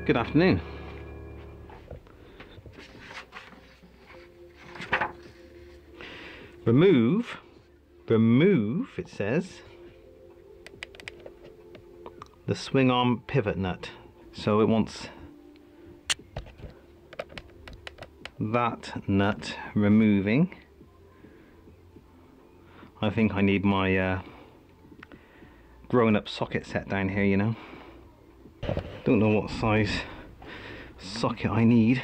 Good afternoon. Remove, it says, the swing arm pivot nut. So it wants that nut removing. I think I need my grown-up socket set down here, you know. Don't know what size socket I need.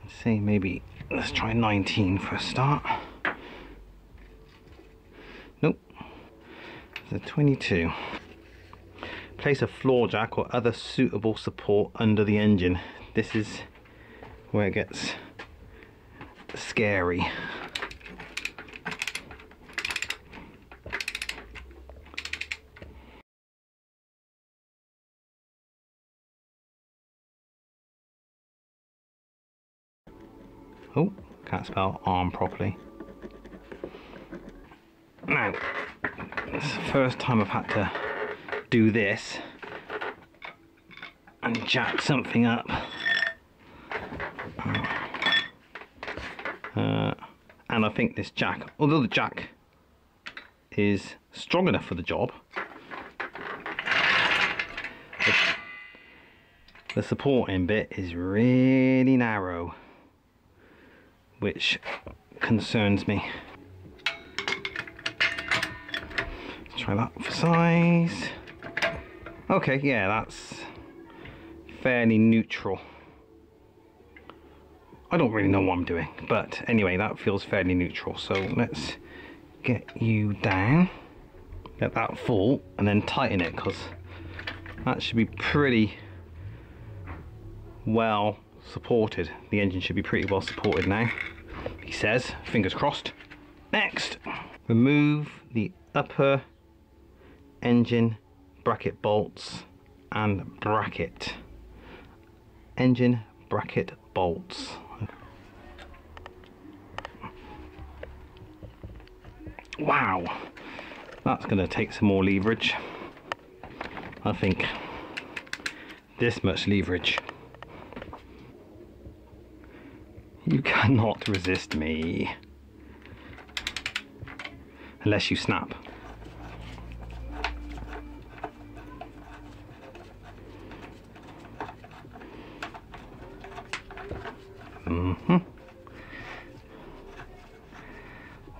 Let's see, maybe let's try 19 for a start. Nope, it's a 22. Place a floor jack or other suitable support under the engine. This is where it gets scary. Oh, can't spell arm properly. Now, this is the first time I've had to do this and jack something up. And I think this jack, although the jack is strong enough for the job, the supporting bit is really narrow, which concerns me. Let's try that for size. Okay, yeah, that's fairly neutral. I don't really know what I'm doing, but anyway, that feels fairly neutral. So let's get you down, get that full, and then tighten it, because that should be pretty well supported. The engine should be pretty well supported now, he says, fingers crossed. Next, remove the upper engine bracket bolts and bracket. Engine bracket bolts. Wow, that's going to take some more leverage. I think this much leverage. You cannot resist me. Unless you snap.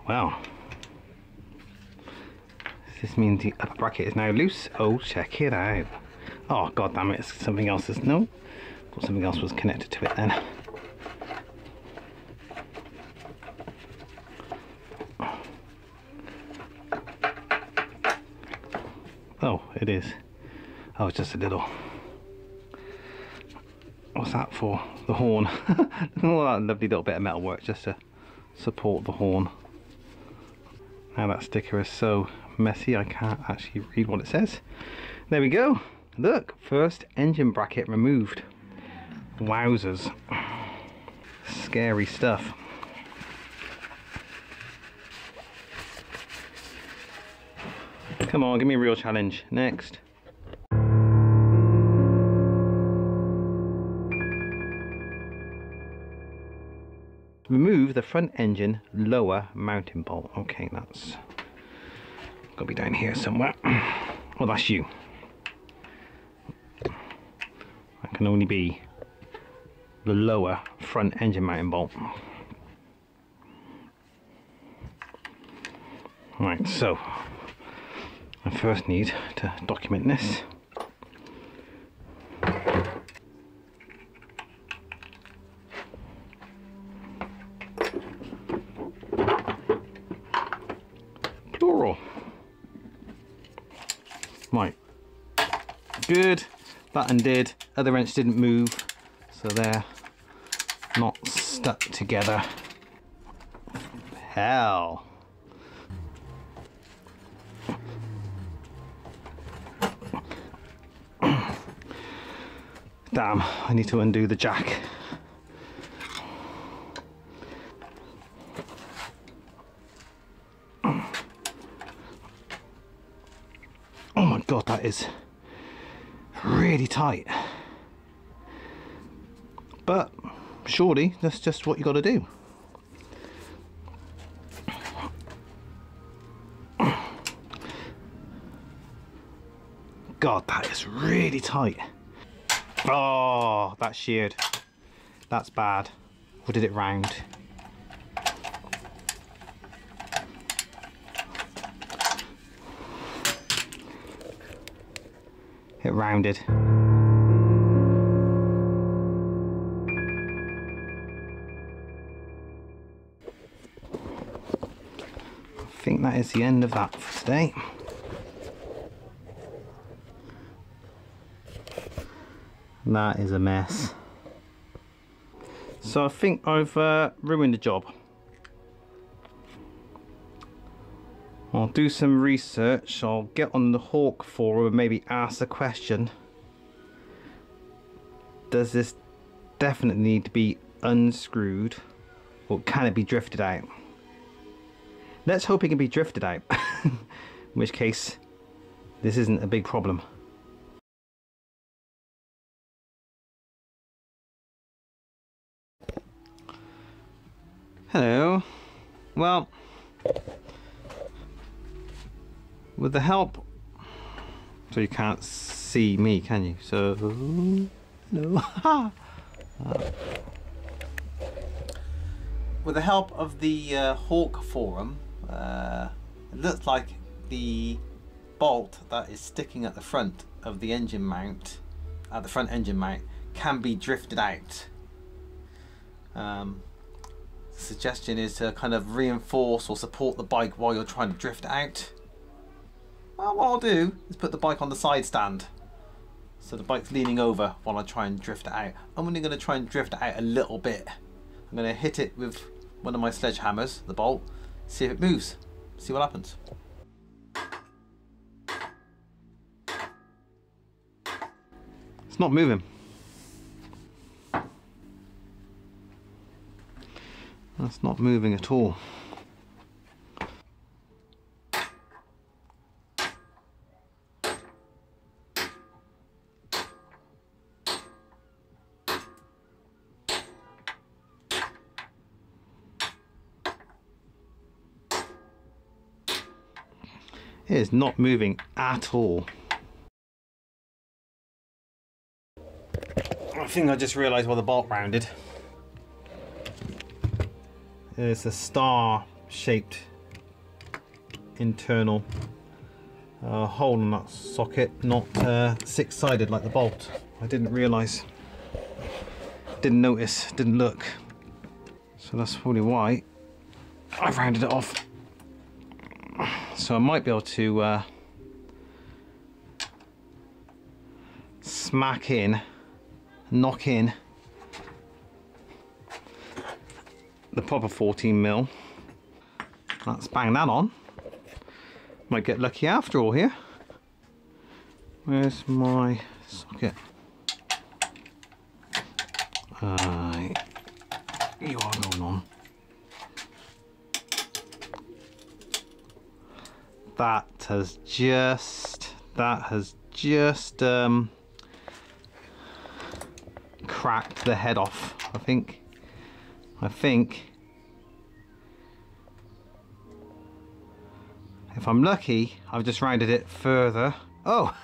Well, this means the upper bracket is now loose. Oh, check it out. Oh, god damn it, something else is, no? I thought something else was connected to it then. Oh, it is. Oh, it's just a little. What's that for? The horn. All that lovely little bit of metal work just to support the horn. Now that sticker is so messy I can't actually read what it says. There we go. Look, first engine bracket removed. Wowzers. Scary stuff. Come on, give me a real challenge. Next. Remove the front engine lower mounting bolt. Okay, that's got to be down here somewhere. Well, that's you. That can only be the lower front engine mounting bolt. Right, so I first need to document this. Plural. Right. Good. That undid. Other wrench didn't move, so they're not stuck together. Hell. Damn, I need to undo the jack. Oh my god, that is really tight. But surely that's just what you got to do. God, that is really tight. Oh, that's sheared. That's bad. Or did it round? It rounded. I think that is the end of that for today. That is a mess. So I think I've ruined the job. I'll do some research. I'll get on the Hawk forum and maybe ask the question: does this definitely need to be unscrewed, or can it be drifted out? Let's hope it can be drifted out, in which case this isn't a big problem. Hello. Well, with the help, so you can't see me, can you? So, hello. With the help of the Hawk forum, it looks like the bolt that is sticking at the front of the engine mount, at the front engine mount, can be drifted out. Suggestion is to kind of reinforce or support the bike while you're trying to drift it out. Well, what I'll do is put the bike on the side stand, so the bike's leaning over while I try and drift it out. I'm only going to try and drift it out a little bit. I'm going to hit it with one of my sledgehammers, the bolt, see if it moves, see what happens. It's not moving. That's not moving at all. It is not moving at all. I think I just realised why the bolt rounded. It's a star-shaped internal hole in that socket, not six-sided like the bolt. I didn't realise, didn't notice, didn't look. So that's probably why I rounded it off. So I might be able to smack in, knock in the proper 14mm. Let's bang that on. Might get lucky after all here. Where's my socket? You are going on. That has just cracked the head off, I think. If I'm lucky, I've just rounded it further. Oh!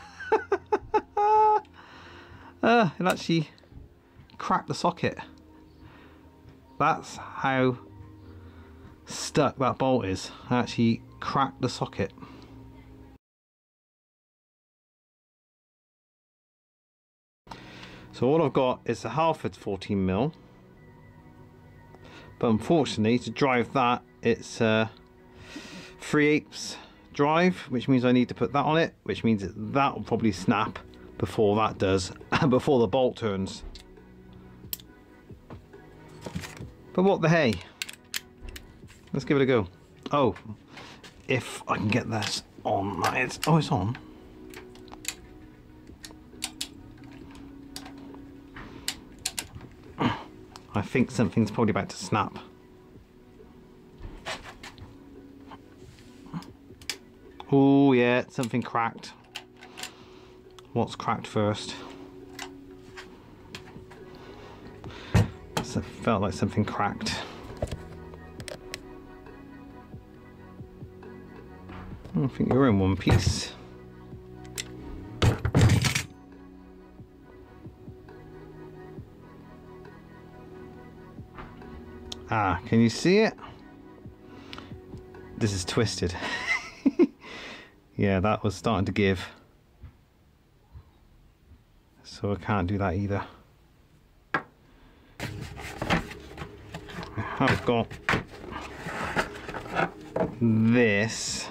It actually cracked the socket. That's how stuck that bolt is. I actually cracked the socket. So all I've got is a Halford's 14mm. But unfortunately, to drive that, it's 3/8 drive, which means I need to put that on it, which means that will probably snap before that does, before the bolt turns. But what the hey? Let's give it a go. Oh, if I can get this on. It's on. I think something's probably about to snap. Oh yeah, something cracked. What's cracked first? felt like something cracked. I think you're in one piece. Ah, can you see it? This is twisted. Yeah, that was starting to give. So I can't do that either. I've got this.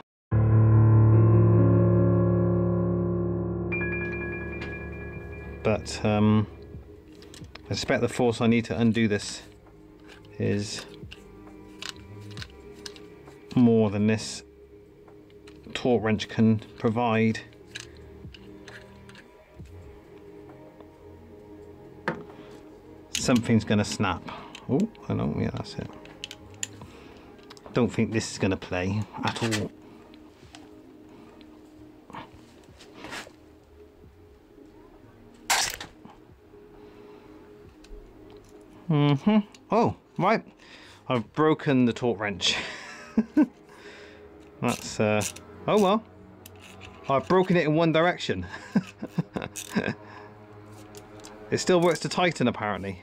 But I suspect the force I need to undo this is more than this torque wrench can provide. Something's going to snap. Oh, I know, yeah, that's it. Don't think this is going to play at all. Oh, right. I've broken the torque wrench. That's, oh well. I've broken it in one direction. It still works to tighten apparently,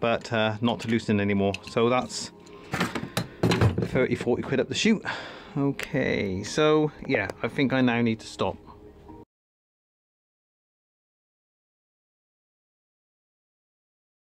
but not to loosen anymore. So that's 30-40 quid up the chute. Okay, so yeah, I think I now need to stop.